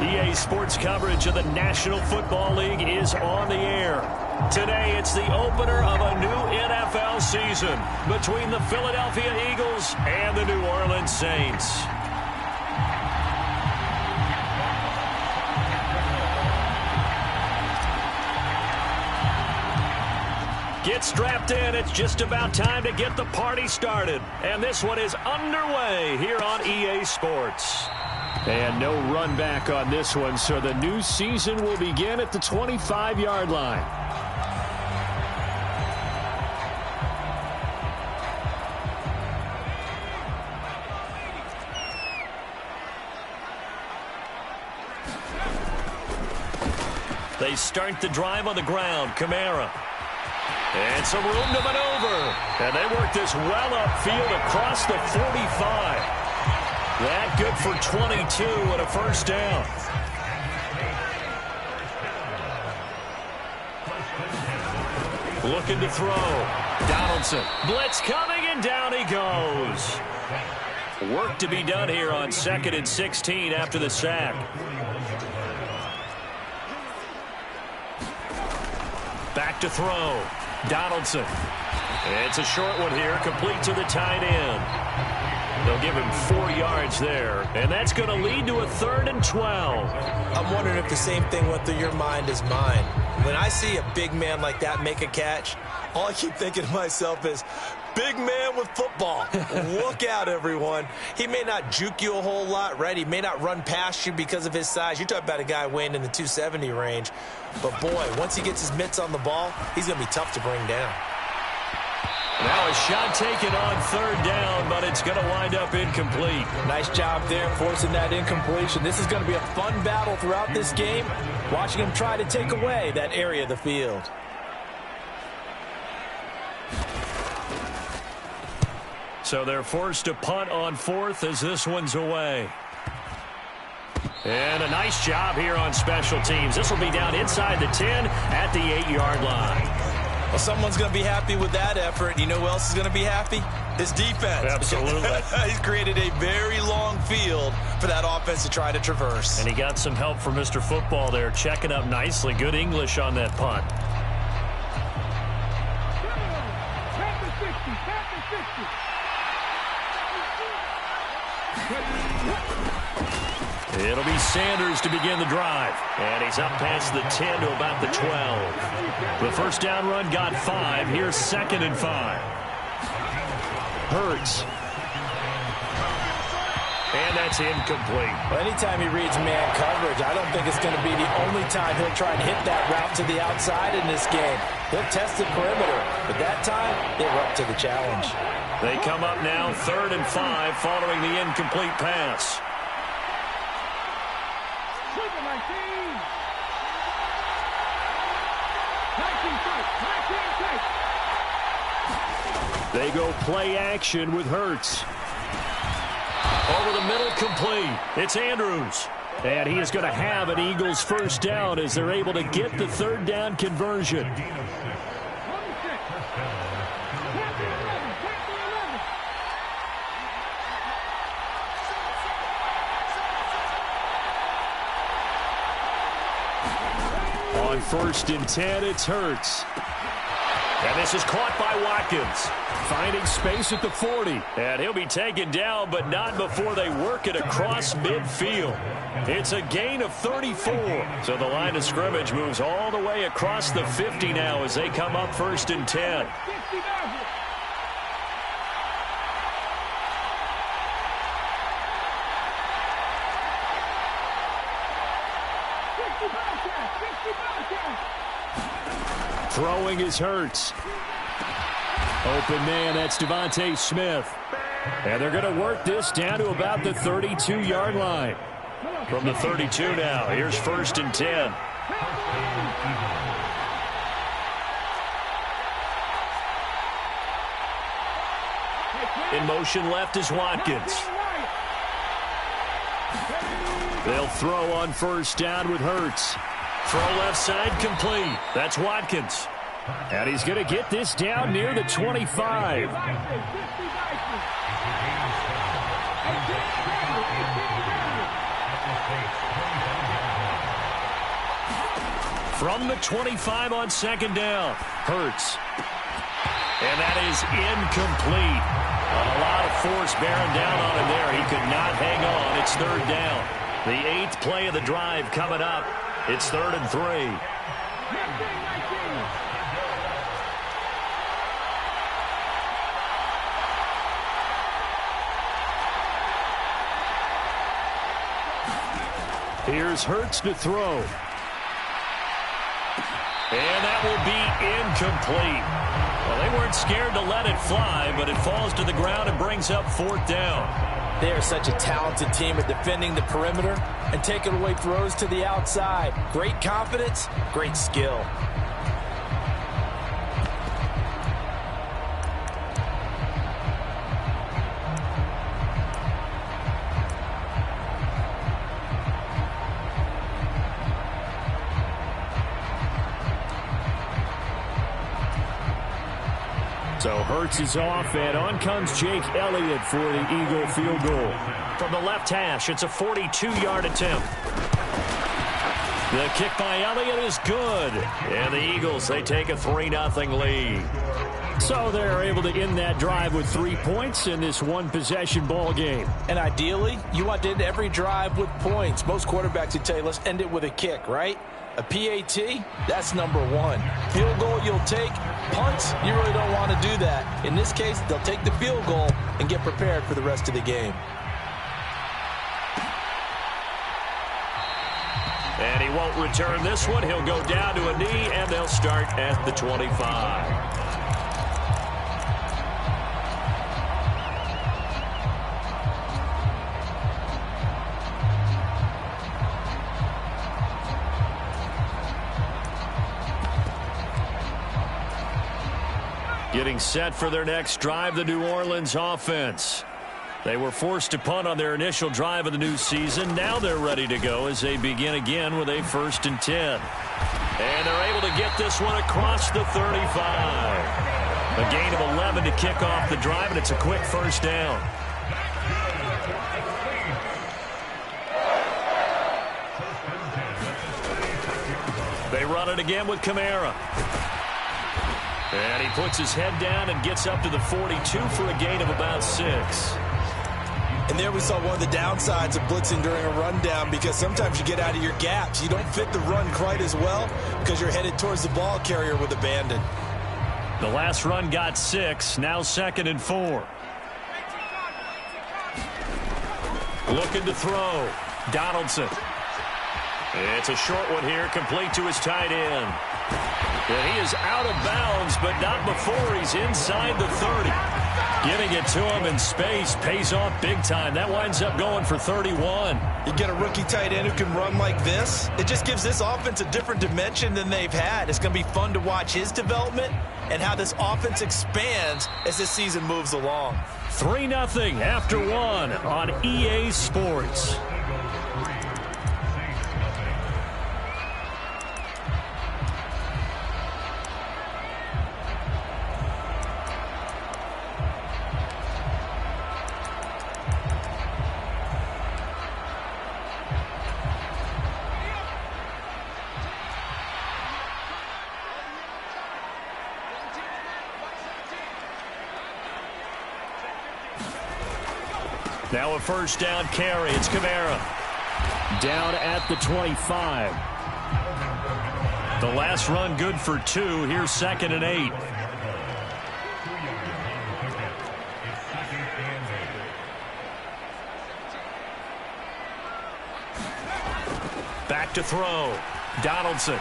EA Sports coverage of the National Football League is on the air. Today, it's the opener of a new NFL season between the Philadelphia Eagles and the New Orleans Saints. Get strapped in. It's just about time to get the party started. And this one is underway here on EA Sports. And no run back on this one, so the new season will begin at the 25-yard line. They start the drive on the ground. Kamara. And some room to maneuver. And they work this well upfield across the 45. That good for 22 and a first down. Looking to throw. Donaldson. Blitz coming, and down he goes. Work to be done here on 2nd and 16 after the sack. Back to throw. Donaldson. It's a short one here, complete to the tight end. They'll give him 4 yards there, and that's going to lead to a 3rd and 12. I'm wondering if the same thing went through your mind as mine. When I see a big man like that make a catch, all I keep thinking to myself is, big man with football. Look out, everyone. He may not juke you a whole lot, right? He may not run past you because of his size. You're talking about a guy weighing in the 270 range. But, boy, once he gets his mitts on the ball, he's going to be tough to bring down. Now a shot taken on 3rd down, but it's going to wind up incomplete. Nice job there forcing that incompletion. This is going to be a fun battle throughout this game, watching him try to take away that area of the field. So they're forced to punt on 4th as this one's away. And a nice job here on special teams. This will be down inside the 10 at the 8-yard line. Well, someone's going to be happy with that effort. You know who else is going to be happy? His defense. Absolutely. He's created a very long field for that offense to try to traverse. And he got some help from Mr. Football there, checking up nicely. Good English on that punt. It'll be Sanders to begin the drive. And he's up past the 10 to about the 12. The first down run got 5. Here's 2nd and 5. Hurts. And that's incomplete. Well, anytime he reads man coverage, I don't think it's going to be the only time he'll try and hit that route to the outside in this game. He'll test the perimeter, but that time, they were up to the challenge. They come up now 3rd and 5 following the incomplete pass. They go play action with Hurts. Over the middle, complete. It's Andrews. And he is going to have an Eagles first down as they're able to get the 3rd down conversion. On 1st and 10, it's Hurts. And this is caught by Watkins. Finding space at the 40. And he'll be taken down, but not before they work it across midfield. It's a gain of 34. So the line of scrimmage moves all the way across the 50 now as they come up 1st and 10. Throwing is Hurts. Open man, that's Devontae Smith. And they're going to work this down to about the 32-yard line. From the 32 now, here's 1st and 10. In motion left is Watkins. They'll throw on 1st down with Hurts. Throw left side complete. That's Watkins. And he's going to get this down near the 25. From the 25 on second down. Hurts. And that is incomplete. A lot of force bearing down on him there. He could not hang on. It's third down. The 8th play of the drive coming up. It's 3rd and 3. Here's Hurts to throw. And that will be incomplete. Well, they weren't scared to let it fly, but it falls to the ground and brings up 4th down. They are such a talented team at defending the perimeter and taking away throws to the outside. Great confidence, great skill. So Hurts is off, and on comes Jake Elliott for the Eagle field goal. From the left hash, it's a 42-yard attempt. The kick by Elliott is good. And the Eagles, they take a 3-0 lead. So they're able to end that drive with 3 points in this one-possession ball game. And ideally, you want to end every drive with points. Most quarterbacks would tell you, let's end it with a kick, right? A PAT, that's number 1. Field goal you'll take. Punts, you really don't want to do that. In this case, they'll take the field goal and get prepared for the rest of the game. And he won't return this one. He'll go down to a knee, and they'll start at the 25. Getting set for their next drive, the New Orleans offense. They were forced to punt on their initial drive of the new season. Now they're ready to go as they begin again with a 1st and 10. And they're able to get this one across the 35. A gain of 11 to kick off the drive, and it's a quick 1st down. They run it again with Kamara. And he puts his head down and gets up to the 42 for a gain of about 6. And there we saw one of the downsides of blitzing during a rundown, because sometimes you get out of your gaps. You don't fit the run quite as well because you're headed towards the ball carrier with abandon. The last run got 6. Now 2nd and 4. Looking to throw. Donaldson. It's a short one here, complete to his tight end. And he is out of bounds, but not before he's inside the 30. Getting it to him in space pays off big time. That winds up going for 31. You get a rookie tight end who can run like this. It just gives this offense a different dimension than they've had. It's going to be fun to watch his development and how this offense expands as this season moves along. 3-0 after 1 on EA Sports. Now a 1st down carry. It's Kamara. Down at the 25. The last run good for 2. Here's 2nd and 8. Back to throw. Donaldson.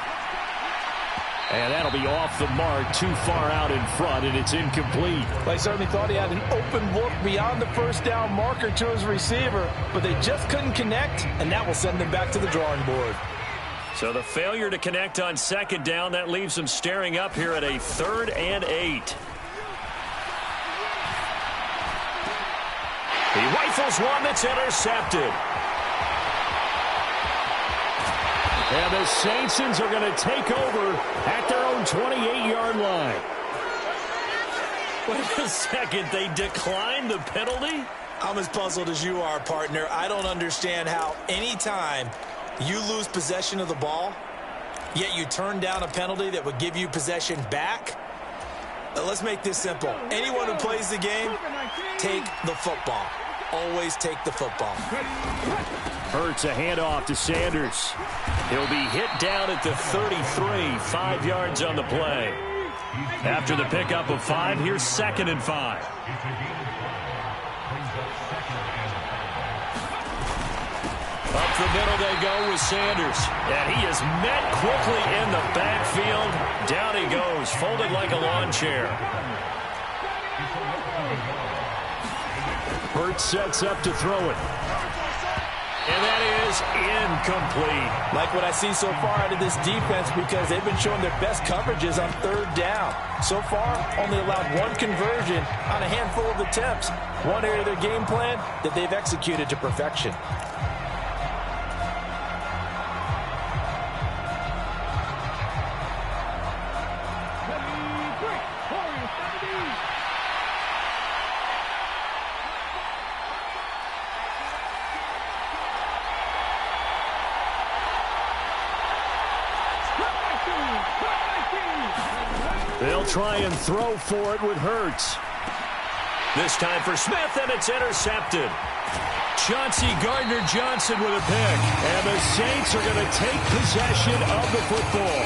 And that'll be off the mark, too far out in front, and it's incomplete. They certainly thought he had an open look beyond the 1st down marker to his receiver, but they just couldn't connect, and that will send them back to the drawing board. So the failure to connect on 2nd down, that leaves them staring up here at a 3rd and 8. He rifles one that's intercepted. And the Saints are going to take over at their own 28-yard line. Wait a second, they declined the penalty? I'm as puzzled as you are, partner. I don't understand how any time you lose possession of the ball, yet you turn down a penalty that would give you possession back? Let's make this simple. Anyone who plays the game, take the football. Always take the football. Hurts a handoff to Sanders. He'll be hit down at the 33, 5 yards on the play. After the pickup of 5, here's 2nd and 5. Up the middle they go with Sanders. And he is met quickly in the backfield. Down he goes, folded like a lawn chair. Hurts sets up to throw it. And that is incomplete. Like what I see so far out of this defense, because they've been showing their best coverages on 3rd down. So far, only allowed 1 conversion on a handful of attempts. One area of their game plan that they've executed to perfection. They'll try and throw for it with Hurts. This time for Smith, and it's intercepted. Chauncey Gardner-Johnson with a pick. And the Saints are going to take possession of the football.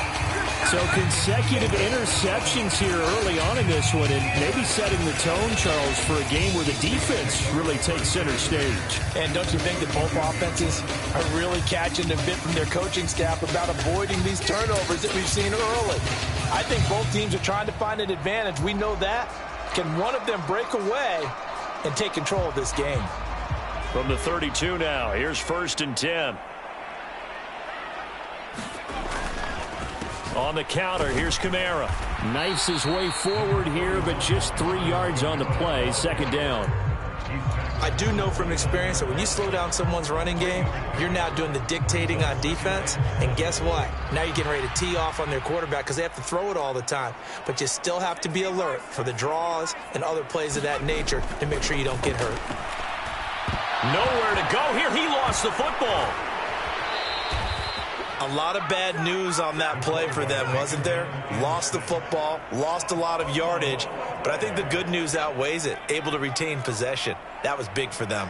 So consecutive interceptions here early on in this one, and maybe setting the tone, Charles, for a game where the defense really takes center stage. And don't you think that both offenses are really catching a bit from their coaching staff about avoiding these turnovers that we've seen early? I think both teams are trying to find an advantage. We know that. Can one of them break away and take control of this game? From the 32 now, here's 1st and 10. On the counter, here's Kamara. Knifes his way forward here, but just 3 yards on the play. 2nd down. I do know from experience that when you slow down someone's running game, you're now doing the dictating on defense. And guess what? Now you're getting ready to tee off on their quarterback because they have to throw it all the time. But you still have to be alert for the draws and other plays of that nature to make sure you don't get hurt. Nowhere to go here. He lost the football. A lot of bad news on that play for them, wasn't there? Lost the football, lost a lot of yardage, but I think the good news outweighs it. Able to retain possession. That was big for them.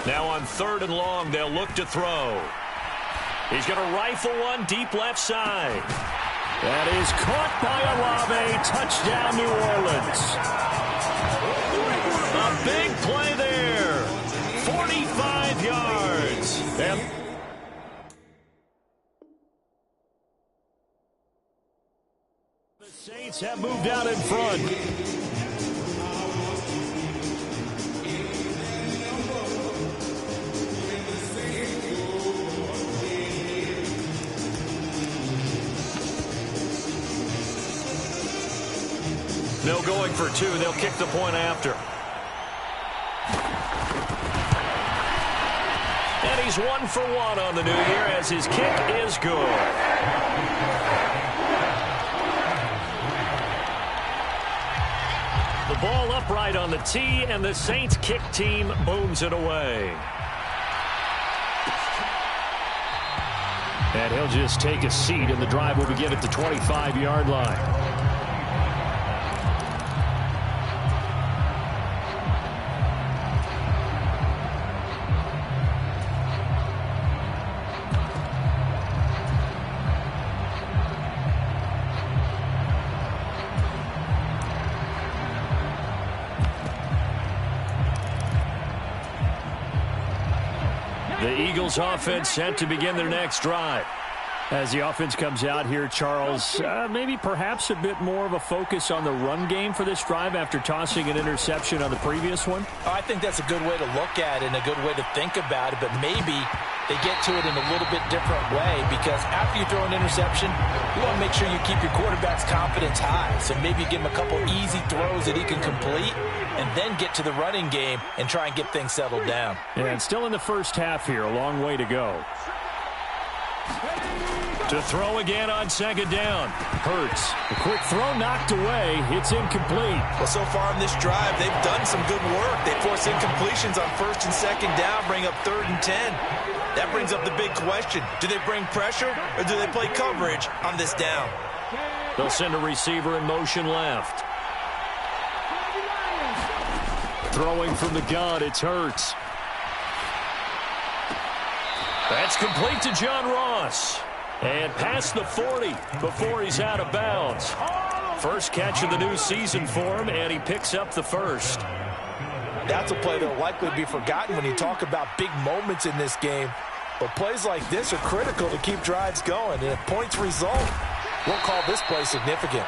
Now on 3rd and long, they'll look to throw. He's going to rifle one deep left side. That is caught by Olave. Touchdown, New Orleans. A big play there. 45 yards. And the Saints have moved out in front. No going for 2. They'll kick the point after. And he's 1 for 1 on the new year as his kick is good. The ball upright on the tee, and the Saints kick team booms it away. And he'll just take a seat, and the drive will begin at the 25-yard line. The Eagles offense set to begin their next drive. As the offense comes out here, Charles, maybe perhaps a bit more of a focus on the run game for this drive after tossing an interception on the previous one? Oh, I think that's a good way to look at it and a good way to think about it, but maybe they get to it in a little bit different way, because after you throw an interception, you want to make sure you keep your quarterback's confidence high. So maybe give him a couple easy throws that he can complete and then get to the running game and try and get things settled down. And still in the first half here, a long way to go. To throw again on second down. Hurts. A quick throw knocked away. It's incomplete. Well, so far in this drive, they've done some good work. They force incompletions on first and second down, bring up 3rd and 10. That brings up the big question. Do they bring pressure or do they play coverage on this down? They'll send a receiver in motion left. Throwing from the gun, it's Hurts. That's complete to John Ross. And past the 40 before he's out of bounds. First catch of the new season for him, and he picks up the first. That's a play that will likely be forgotten when you talk about big moments in this game. But plays like this are critical to keep drives going. And if points result, we'll call this play significant.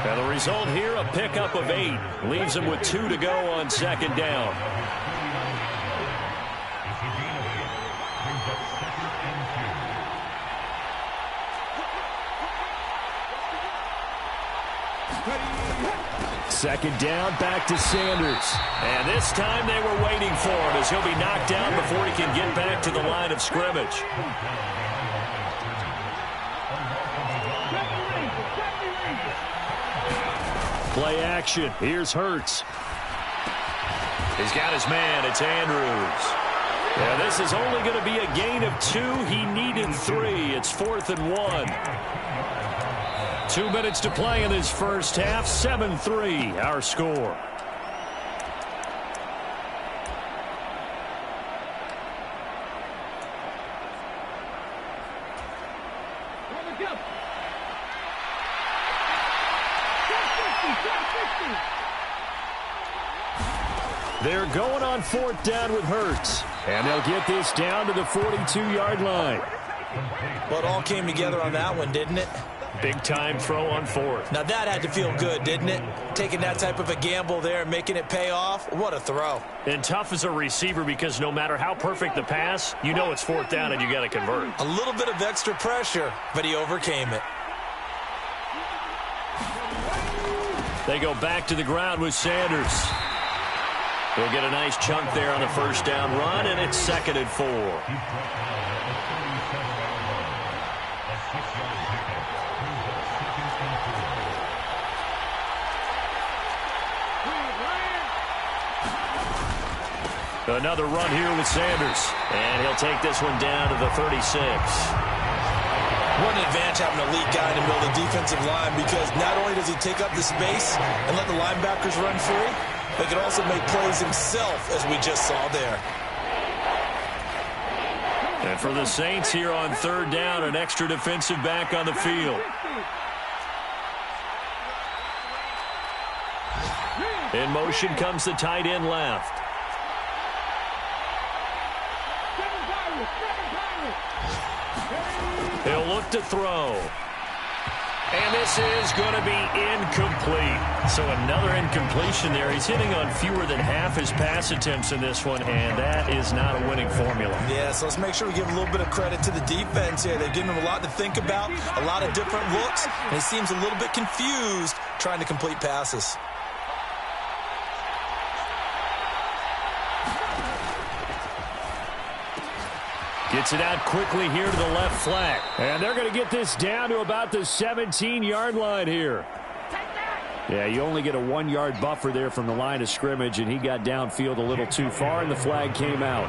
And the result here, a pickup of 8. Leaves him with 2 to go on second down. Second down, back to Sanders. And this time they were waiting for him as he'll be knocked down before he can get back to the line of scrimmage. Play action. Here's Hurts. He's got his man. It's Andrews. Yeah, this is only going to be a gain of 2. He needed 3. It's 4th and 1. 2 minutes to play in this first half. 7-3, our score. They're going on 4th down with Hurts. And they'll get this down to the 42-yard line. Well, it all came together on that one, didn't it? Big-time throw on 4th. Now, that had to feel good, didn't it? Taking that type of a gamble there and making it pay off. What a throw. And tough as a receiver because no matter how perfect the pass, you know it's 4th down and you got to convert. A little bit of extra pressure, but he overcame it. They go back to the ground with Sanders. He'll get a nice chunk there on the first down run, and it's 2nd and 4. Another run here with Sanders. And he'll take this one down to the 36. What an advantage having an elite guy in the middle of the defensive line, because not only does he take up the space and let the linebackers run free, but he can also make plays himself, as we just saw there. And for the Saints here on 3rd down, an extra defensive back on the field. In motion comes the tight end left. He'll look to throw. And this is going to be incomplete. So another incompletion there. He's hitting on fewer than half his pass attempts in this one, and that is not a winning formula. Yeah, so let's make sure we give a little bit of credit to the defense here. They've given him a lot to think about, a lot of different looks, and he seems a little bit confused trying to complete passes. Gets it out quickly here to the left flank. And they're going to get this down to about the 17-yard line here. Yeah, you only get a 1-yard buffer there from the line of scrimmage, and he got downfield a little too far, and the flag came out.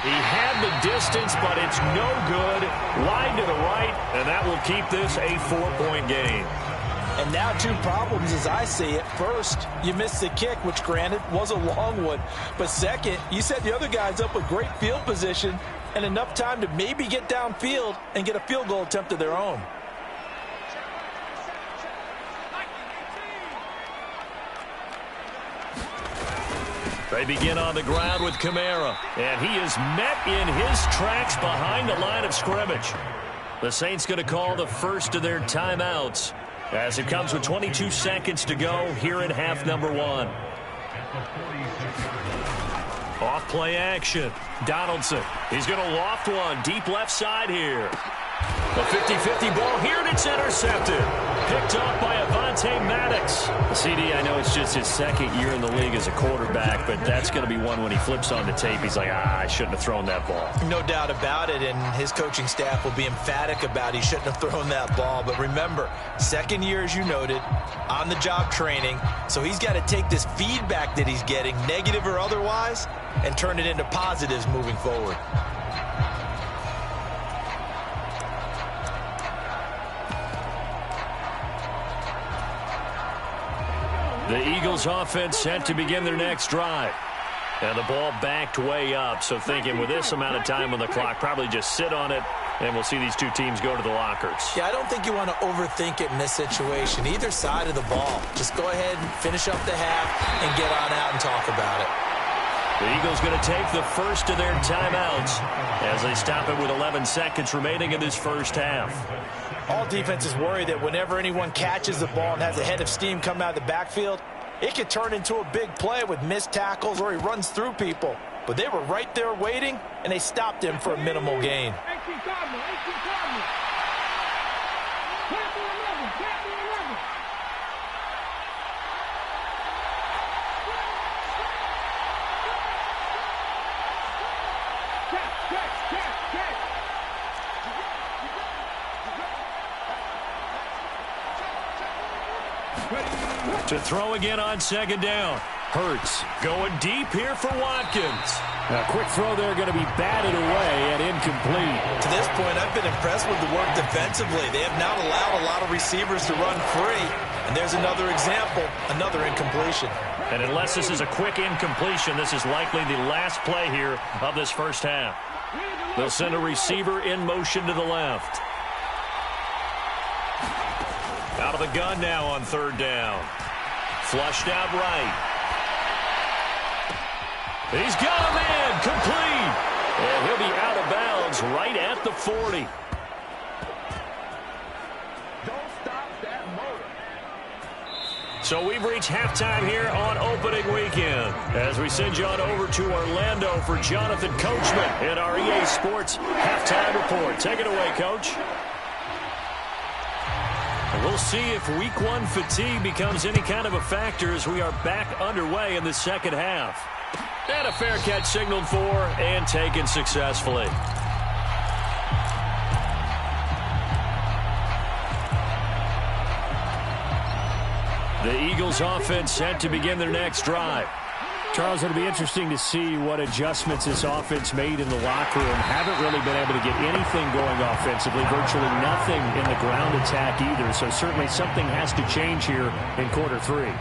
He had the distance, but it's no good. Wide to the right, and that will keep this a 4-point game. And now 2 problems as I see it. First, you missed the kick, which granted was a long one. But second, you set the other guys up with great field position and enough time to maybe get downfield and get a field goal attempt of their own. They begin on the ground with Kamara, and he is met in his tracks behind the line of scrimmage. The Saints going to call the first of their timeouts as it comes with 22 seconds to go here in half number 1. Off play action. Donaldson. He's going to loft one deep left side here. A 50-50 ball here, and it's intercepted. Picked off by Avonte Maddox. CD, I know it's just his second year in the league as a quarterback, but that's going to be one when he flips on the tape. He's like, I shouldn't have thrown that ball. No doubt about it, and his coaching staff will be emphatic about he shouldn't have thrown that ball. But remember, second year, as you noted, on-the-job training, so he's got to take this feedback that he's getting, negative or otherwise, and turn it into positives moving forward. The Eagles offense set to begin their next drive. And the ball backed way up, so thinking with this amount of time on the clock, probably just sit on it, and we'll see these two teams go to the lockers. Yeah, I don't think you want to overthink it in this situation. Either side of the ball. Just go ahead and finish up the half and get on out and talk about it. The Eagles going to take the first of their timeouts as they stop it with 11 seconds remaining in this first half. All defenses worry that whenever anyone catches the ball and has a head of steam come out of the backfield, it could turn into a big play with missed tackles or he runs through people. But they were right there waiting, and they stopped him for a minimal gain. To throw again on second down. Hurts going deep here for Watkins. A quick throw there going to be batted away and incomplete. To this point, I've been impressed with the work defensively. They have not allowed a lot of receivers to run free. And there's another example, another incompletion. And unless this is a quick incompletion, this is likely the last play here of this first half. They'll send a receiver in motion to the left. Out of the gun now on third down. Flushed out right. He's got a man complete. And he'll be out of bounds right at the 40. Don't stop that motor. So we've reached halftime here on opening weekend as we send you on over to Orlando for Jonathan Coachman in our EA Sports halftime report. Take it away, Coach. And we'll see if week one fatigue becomes any kind of a factor as we are back underway in the second half. And a fair catch signaled for and taken successfully. The Eagles offense set to begin their next drive. Charles, it'll be interesting to see what adjustments this offense made in the locker room. Haven't really been able to get anything going offensively, virtually nothing in the ground attack either. So certainly something has to change here in quarter three.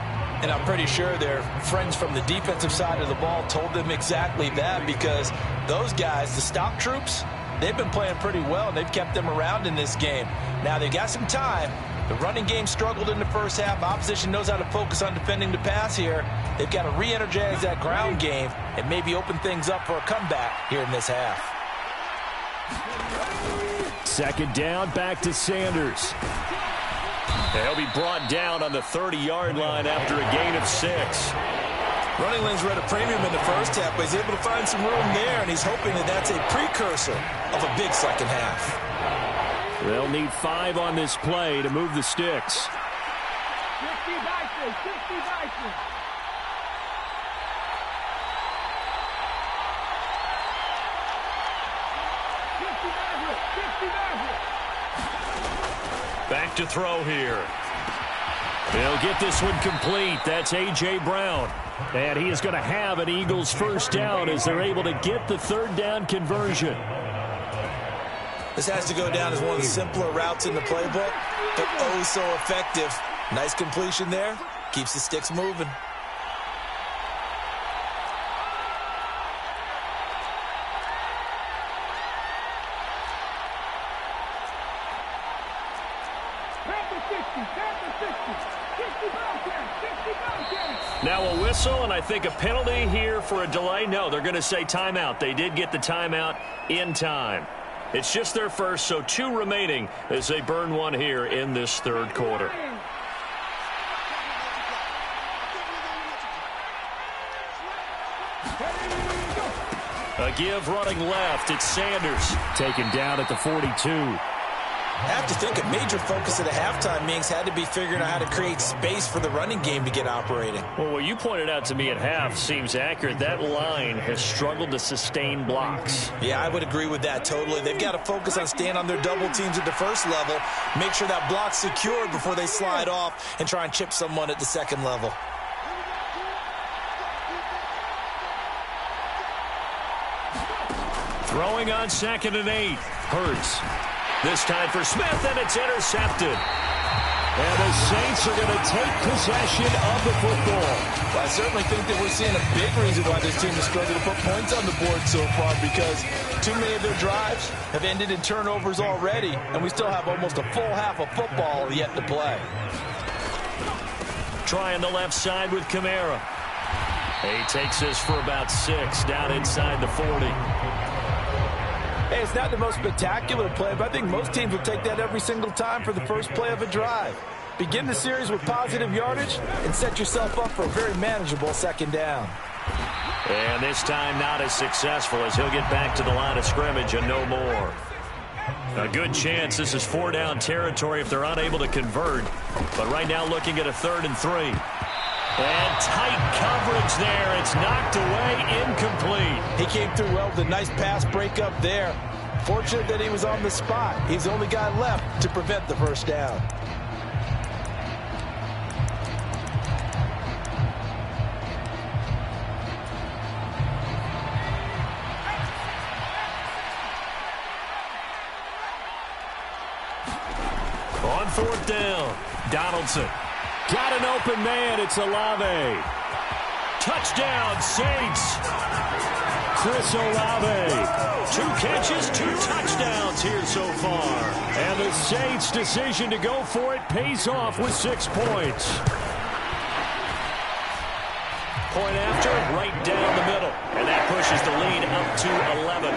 And I'm pretty sure their friends from the defensive side of the ball told them exactly that, because those guys, the stop troops, they've been playing pretty well, and they've kept them around in this game. Now, they've got some time. The running game struggled in the first half. Opposition knows how to focus on defending the pass here. They've got to re-energize that ground game and maybe open things up for a comeback here in this half. Second down, back to Sanders. He'll be brought down on the 30-yard line after a gain of 6. Running lanes were at a premium in the first half, but he's able to find some room there, and he's hoping that that's a precursor of a big second half. They'll need 5 on this play to move the sticks. 60 dices, 60 dices. Back to throw here. They'll get this one complete. That's A.J. Brown. And he is going to have an Eagles first down as they're able to get the third down conversion. This has to go down as one of the simpler routes in the playbook, but oh so effective. Nice completion there. Keeps the sticks moving. Now a whistle, and I think a penalty here for a delay. No, they're going to say timeout. They did get the timeout in time. It's just their first, so 2 remaining as they burn one here in this third quarter. A give running left. It's Sanders taken down at the 42. I have to think a major focus of the halftime meetings had to be figuring out how to create space for the running game to get operating. Well, what you pointed out to me at half seems accurate. That line has struggled to sustain blocks. Yeah, I would agree with that totally. They've got to focus on staying on their double teams at the first level, make sure that block's secured before they slide off and try and chip someone at the second level. Throwing on 2nd and 8. Hurts. This time for Smith, and it's intercepted. And the Saints are going to take possession of the football. Well, I certainly think that we're seeing a big reason why this team has struggled to put points on the board so far, because too many of their drives have ended in turnovers already, and we still have almost a full half of football yet to play. Trying the left side with Kamara. He takes this for about 6 down inside the 40. Hey, it's not the most spectacular play, but I think most teams will take that every single time for the first play of a drive. Begin the series with positive yardage and set yourself up for a very manageable 2nd down. And this time not as successful, as he'll get back to the line of scrimmage and no more. A good chance this is 4-down territory if they're unable to convert. But right now looking at a 3rd and 3. And tight coverage there. It's knocked away, incomplete. He came through well with a nice pass breakup there. Fortunate that he was on the spot. He's the only guy left to prevent the first down. On 4th down, Donaldson. Got an open man. It's Olave. Touchdown, Saints. Chris Olave. 2 catches, 2 touchdowns here so far. And the Saints' decision to go for it pays off with 6 points. Point after, right down the middle. And that pushes the lead up to 11.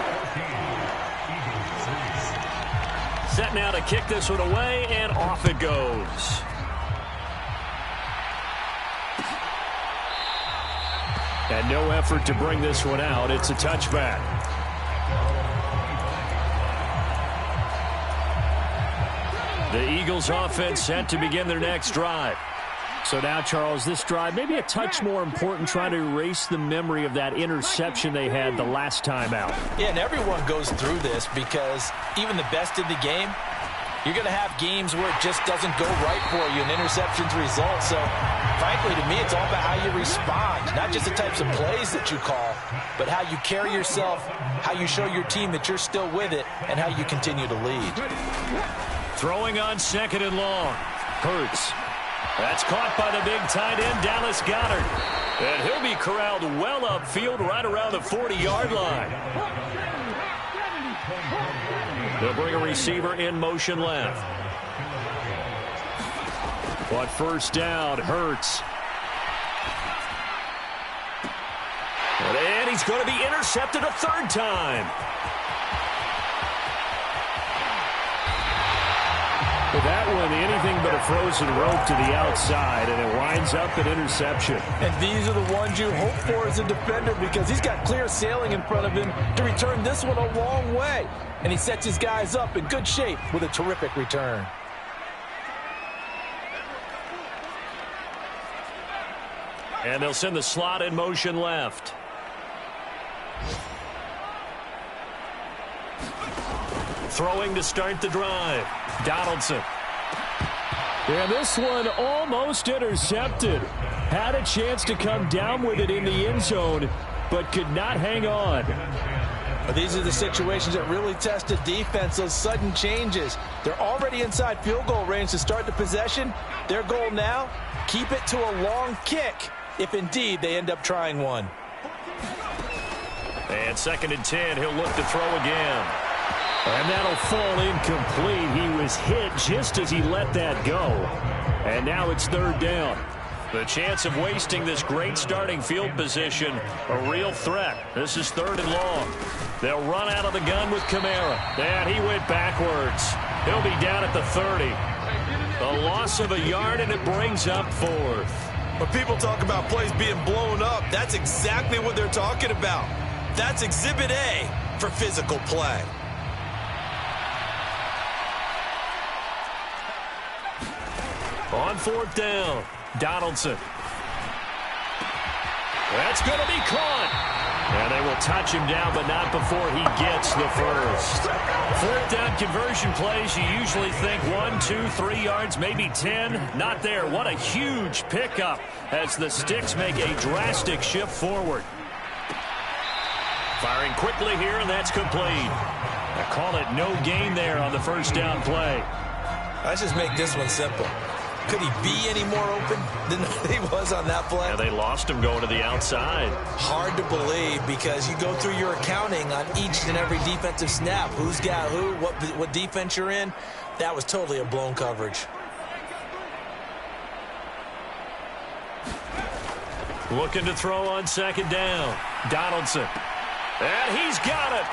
Set now to kick this one away, and off it goes. And no effort to bring this one out. It's a touchback. The Eagles offense set to begin their next drive. So now, Charles, this drive maybe a touch more important, trying to erase the memory of that interception they had the last time out. Yeah, and everyone goes through this because even the best in the game, you're going to have games where it just doesn't go right for you, and interceptions result. So, frankly, to me, it's all about how you respond, not just the types of plays that you call, but how you carry yourself, how you show your team that you're still with it, and how you continue to lead. Throwing on 2nd and long. Hurts. That's caught by the big tight end, Dallas Goedert. And he'll be corralled well upfield right around the 40-yard line. They'll bring a receiver in motion left. But 1st down, Hurts. And he's going to be intercepted a 3rd time. With that one, anything but a frozen rope to the outside, and it winds up an interception. And these are the ones you hope for as a defender, because he's got clear sailing in front of him to return this one a long way. And he sets his guys up in good shape with a terrific return. And they'll send the slot in motion left. Throwing to start the drive. Donaldson. And this one almost intercepted. Had a chance to come down with it in the end zone, but could not hang on. But these are the situations that really test a defense, those sudden changes. They're already inside field goal range to start the possession. Their goal now, keep it to a long kick, if indeed they end up trying one. And 2nd and 10, he'll look to throw again. And that'll fall incomplete. He was hit just as he let that go. And now it's 3rd down. The chance of wasting this great starting field position, a real threat. This is 3rd and long. They'll run out of the gun with Kamara. And he went backwards. He'll be down at the 30. A loss of a yard, and it brings up 4th. When people talk about plays being blown up, that's exactly what they're talking about. That's Exhibit A for physical play. On fourth down, Donaldson. That's going to be caught. And they will touch him down, but not before he gets the first. Fourth down conversion plays, you usually think 1, 2, 3 yards, maybe 10. Not there. What a huge pickup as the Sticks make a drastic shift forward. Firing quickly here, and that's complete. I call it no gain there on the first down play. Let's just make this one simple. Could he be any more open than he was on that play? Yeah, they lost him going to the outside. Hard to believe because you go through your accounting on each and every defensive snap. Who's got who, what defense you're in. That was totally a blown coverage. Looking to throw on second down. Donaldson. And he's got it.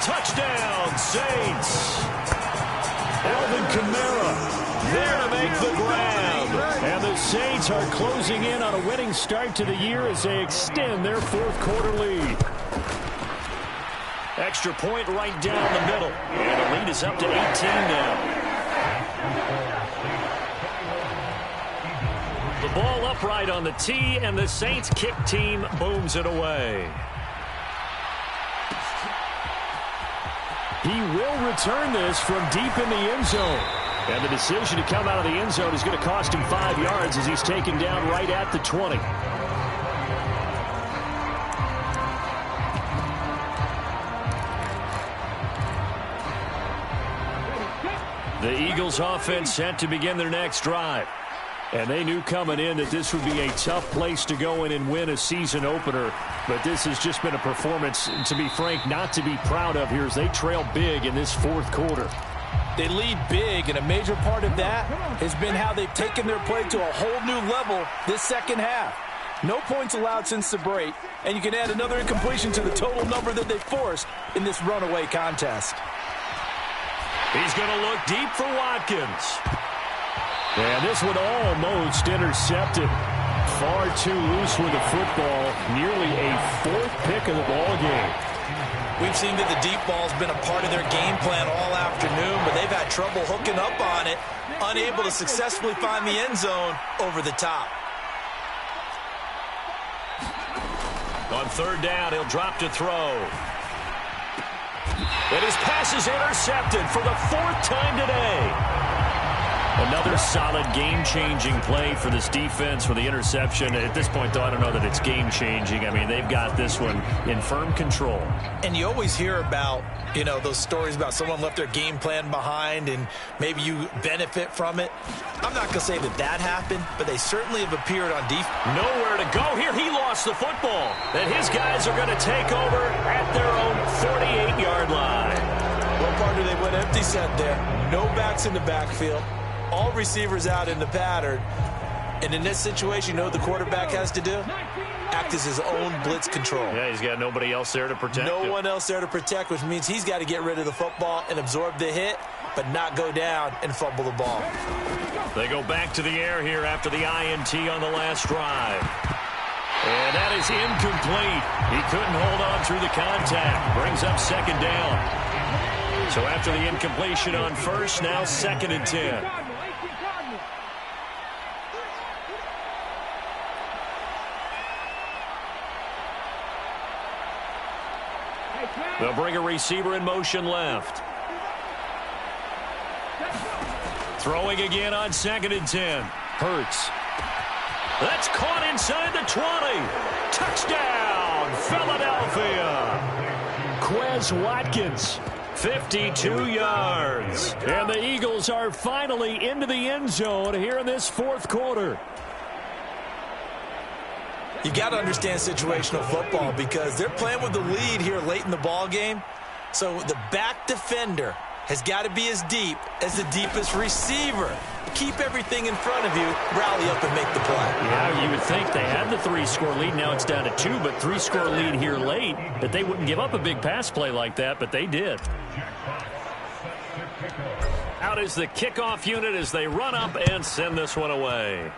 Touchdown, Saints. Alvin Kamara there to make the grab. And the Saints are closing in on a winning start to the year as they extend their fourth quarter lead. Extra point right down the middle. And the lead is up to 18 now. The ball upright on the tee, and the Saints kick team booms it away. He will return this from deep in the end zone. And the decision to come out of the end zone is going to cost him 5 yards as he's taken down right at the 20. The Eagles offense set to begin their next drive. And they knew coming in that this would be a tough place to go in and win a season opener. But this has just been a performance, to be frank, not to be proud of here as they trail big in this fourth quarter. They lead big, and a major part of that has been how they've taken their play to a whole new level this second half. No points allowed since the break, and you can add another incompletion to the total number that they forced in this runaway contest. He's going to look deep for Watkins. And this one almost intercepted. Far too loose with the football. Nearly a fourth pick of the ball game. We've seen that the deep ball's been a part of their game plan all afternoon, but they've had trouble hooking up on it, unable to successfully find the end zone over the top. On third down, he'll drop to throw. And his pass is intercepted for the fourth time today. Another solid game-changing play for this defense for the interception. At this point, though, I don't know that it's game-changing. I mean, they've got this one in firm control. And you always hear about, those stories about someone left their game plan behind and maybe you benefit from it. I'm not going to say that happened, but they certainly have appeared on defense. Nowhere to go here. He lost the football. And his guys are going to take over at their own 48-yard line. What part do they went empty set there? No backs in the backfield. All receivers out in the pattern. And in this situation, you know what the quarterback has to do? Act as his own blitz control. Yeah, he's got nobody else there to protect him. No one else there to protect, which means he's got to get rid of the football and absorb the hit, but not go down and fumble the ball. They go back to the air here after the INT on the last drive. And that is incomplete. He couldn't hold on through the contact. Brings up second down. So after the incompletion on first, now 2nd and 10. They'll bring a receiver in motion left. Throwing again on 2nd and 10. Hurts. That's caught inside the 20. Touchdown, Philadelphia. Quez Watkins, 52 yards. And the Eagles are finally into the end zone here in this fourth quarter. You got to understand situational football because they're playing with the lead here late in the ball game. So the back defender has got to be as deep as the deepest receiver. Keep everything in front of you, rally up and make the play. Yeah, you would think they had the 3-score lead. Now it's down to 2, but 3-score lead here late, that they wouldn't give up a big pass play like that, but they did. Out is the kickoff unit as they run up and send this one away.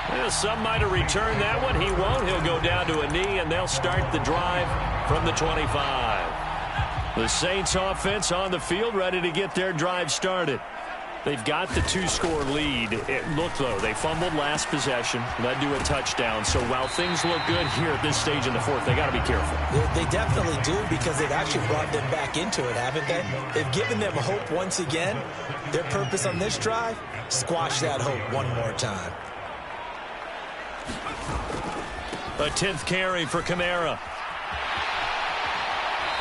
Yeah, some might have returned that one. He won't. He'll go down to a knee, and they'll start the drive from the 25. The Saints offense on the field, ready to get their drive started. They've got the 2-score lead. Look, though, they fumbled last possession, led to a touchdown. So while things look good here at this stage in the fourth, they got to be careful. They definitely do, because they've actually brought them back into it, haven't they? They've given them hope once again. Their purpose on this drive, squash that hope one more time. A 10th carry for Kamara.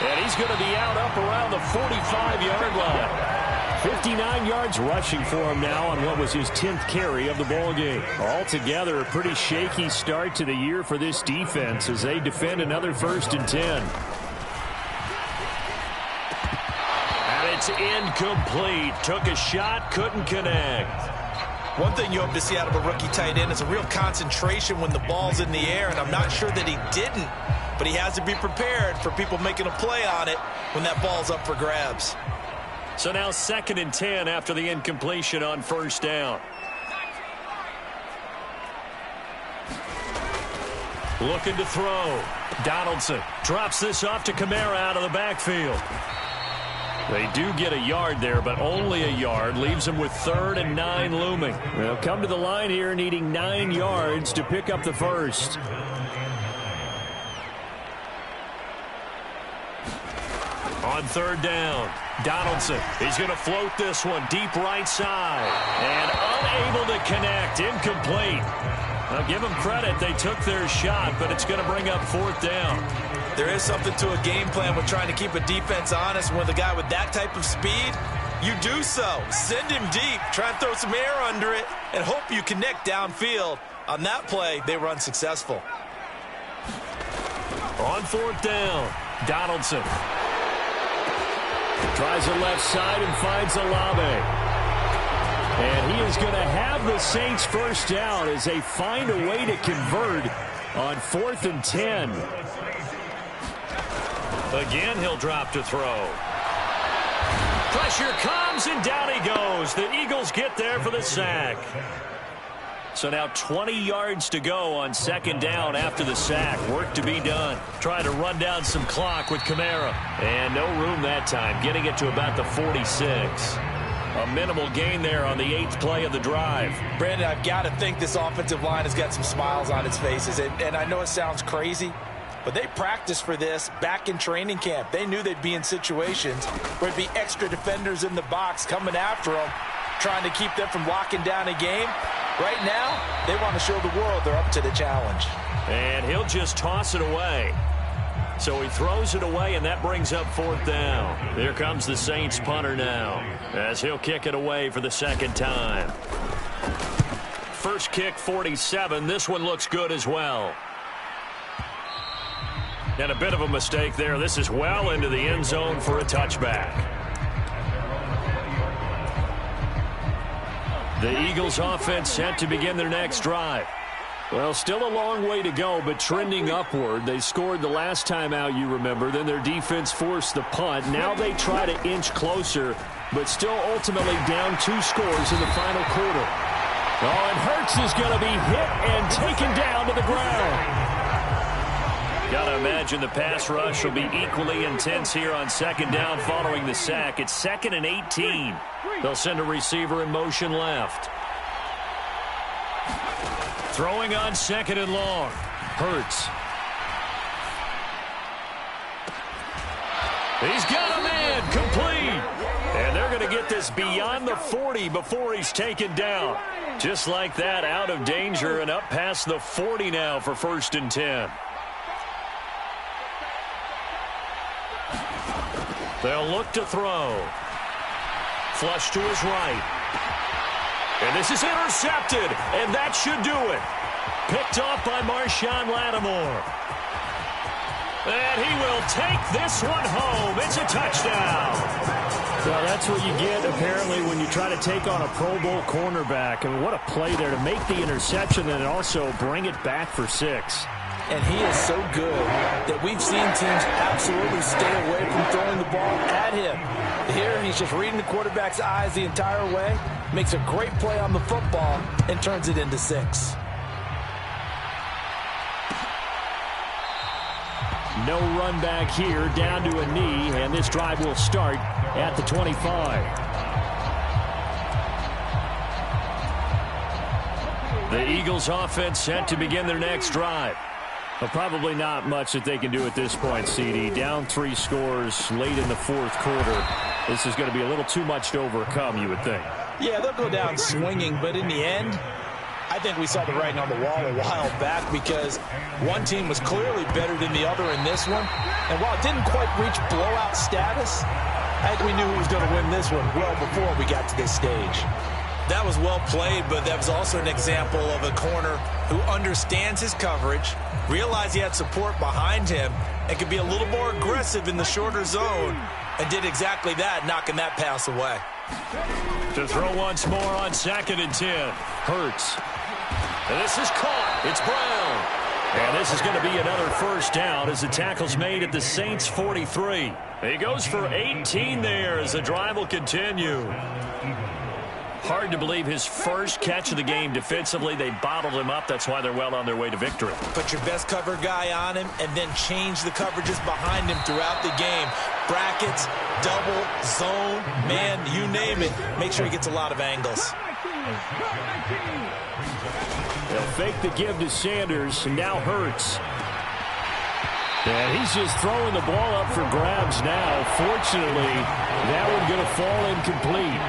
And he's going to be out up around the 45-yard line. 59 yards rushing for him now on what was his 10th carry of the ball game. Altogether, a pretty shaky start to the year for this defense as they defend another 1st and 10. And it's incomplete. Took a shot, couldn't connect. One thing you hope to see out of a rookie tight end is a real concentration when the ball's in the air, and I'm not sure that he didn't, but he has to be prepared for people making a play on it when that ball's up for grabs. So now 2nd and 10 after the incompletion on 1st down. Looking to throw. Donaldson drops this off to Kamara out of the backfield. They do get a yard there, but only a yard. Leaves them with 3rd and 9 looming. They'll come to the line here needing 9 yards to pick up the first. On 3rd down, Donaldson. He's going to float this one deep right side. And unable to connect. Incomplete. Now give them credit. They took their shot, but it's going to bring up 4th down. There is something to a game plan with trying to keep a defense honest. With a guy with that type of speed, you do so. Send him deep. Try and throw some air under it and hope you connect downfield. On that play, they were unsuccessful. On 4th down, Donaldson. Tries the left side and finds Olave. And he is going to have the Saints first down as they find a way to convert on 4th and 10. Again, he'll drop to throw. Pressure comes, and down he goes. The Eagles get there for the sack. So now 20 yards to go on 2nd down after the sack. Work to be done. Trying to run down some clock with Kamara. And no room that time. Getting it to about the 46. A minimal gain there on the 8th play of the drive. Brandon, I've got to think this offensive line has got some smiles on its faces. And I know it sounds crazy, but they practiced for this back in training camp. They knew they'd be in situations where there'd be extra defenders in the box coming after them, trying to keep them from locking down a game. Right now, they want to show the world they're up to the challenge. And he'll just toss it away. So he throws it away, and that brings up 4th down. Here comes the Saints punter now, as he'll kick it away for the 2nd time. First kick, 47. This one looks good as well. And a bit of a mistake there. This is well into the end zone for a touchback. The Eagles offense set to begin their next drive. Well, still a long way to go, but trending upward. They scored the last time out, you remember. Then their defense forced the punt. Now they try to inch closer, but still ultimately down 2 scores in the final quarter. Oh, and Hurts is going to be hit and taken down to the ground. Got to imagine the pass rush will be equally intense here on 2nd down following the sack. It's 2nd and 18. They'll send a receiver in motion left. Throwing on 2nd and long. Hurts. He's got a man complete. And they're going to get this beyond the 40 before he's taken down. Just like that, out of danger and up past the 40 now for 1st and 10. They'll look to throw. Flush to his right. And this is intercepted, and that should do it. Picked off by Marshawn Lattimore. And he will take this one home. It's a touchdown. Well, that's what you get, apparently, when you try to take on a Pro Bowl cornerback. I mean, what a play there to make the interception and also bring it back for 6. And he is so good that we've seen teams absolutely stay away from throwing the ball at him. Here, he's just reading the quarterback's eyes the entire way, makes a great play on the football, and turns it into 6. No run back here, down to a knee, and this drive will start at the 25. The Eagles offense set to begin their next drive. But probably not much that they can do at this point, CD. Down 3 scores late in the fourth quarter. This is going to be a little too much to overcome, you would think. Yeah, they'll go down swinging, but in the end, I think we saw the writing on the wall a while back because one team was clearly better than the other in this one. And while it didn't quite reach blowout status, I think we knew who was going to win this one well before we got to this stage. That was well played, but that was also an example of a corner who understands his coverage, realized he had support behind him, and could be a little more aggressive in the shorter zone, and did exactly that, knocking that pass away. To throw once more on 2nd and 10. Hurts. And this is caught. It's Brown. And this is going to be another first down as the tackle's made at the Saints' 43. He goes for 18 there as the drive will continue. Hard to believe his first catch of the game defensively. They bottled him up. That's why they're well on their way to victory. Put your best cover guy on him and then change the coverages behind him throughout the game. Brackets, double, zone, man, you name it. Make sure he gets a lot of angles. They'll fake the give to Sanders, and now Hurts. And he's just throwing the ball up for grabs now. Fortunately, that one's going to fall incomplete.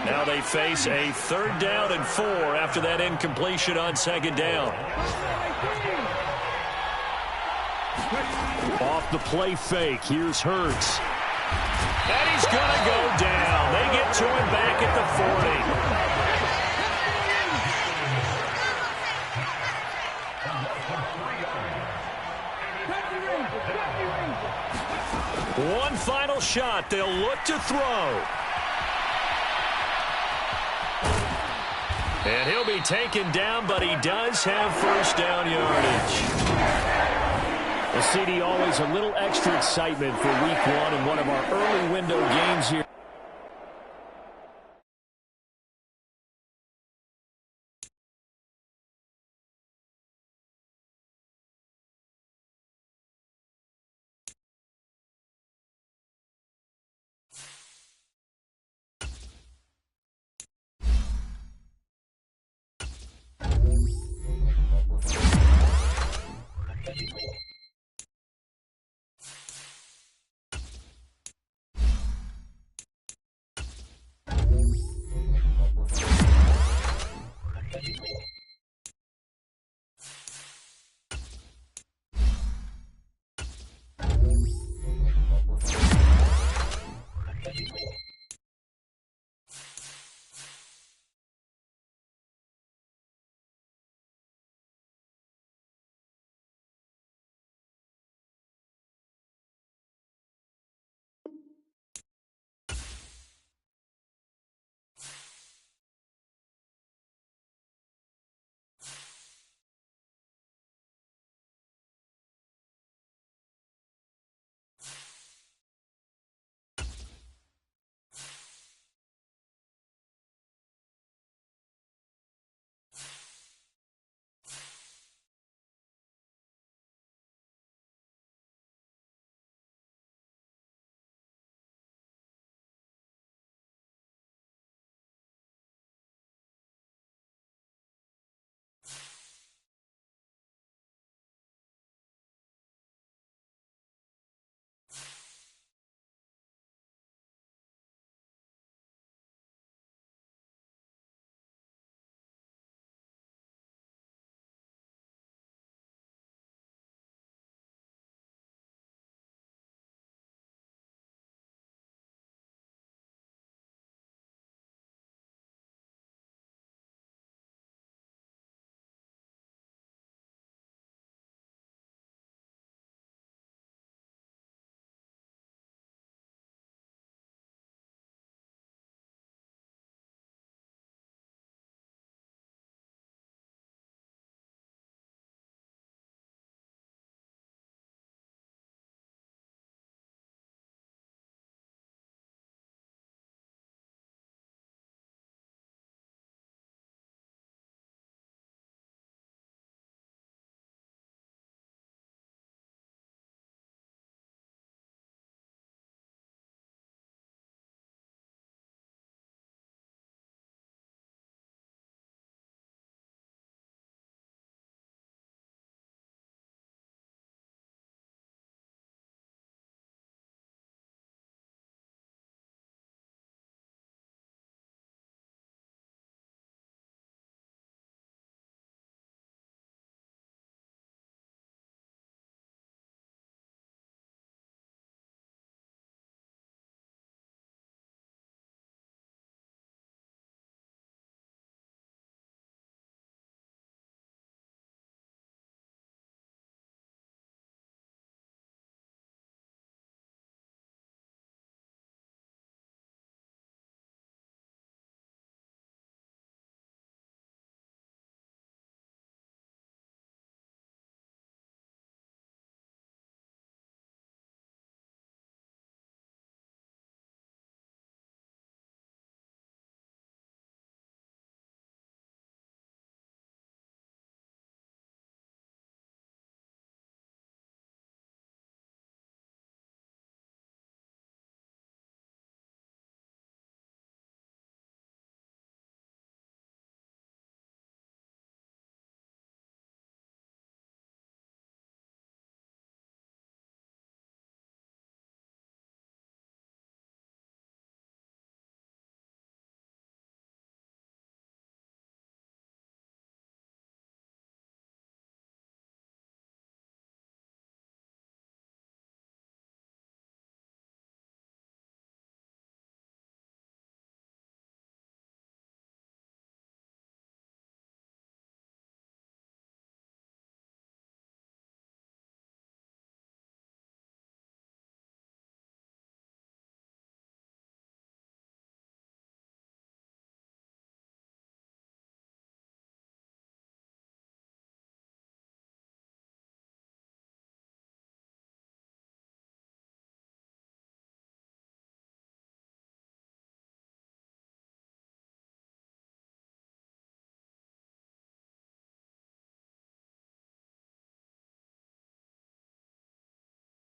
Now they face a 3rd down and 4 after that incompletion on 2nd down. Off the play fake, here's Hurts. And he's going to go down. They get to him back at the 40. One final shot. They'll look to throw. And he'll be taken down, but he does have first down yardage. The CD always a little extra excitement for week 1 in one of our early window games here.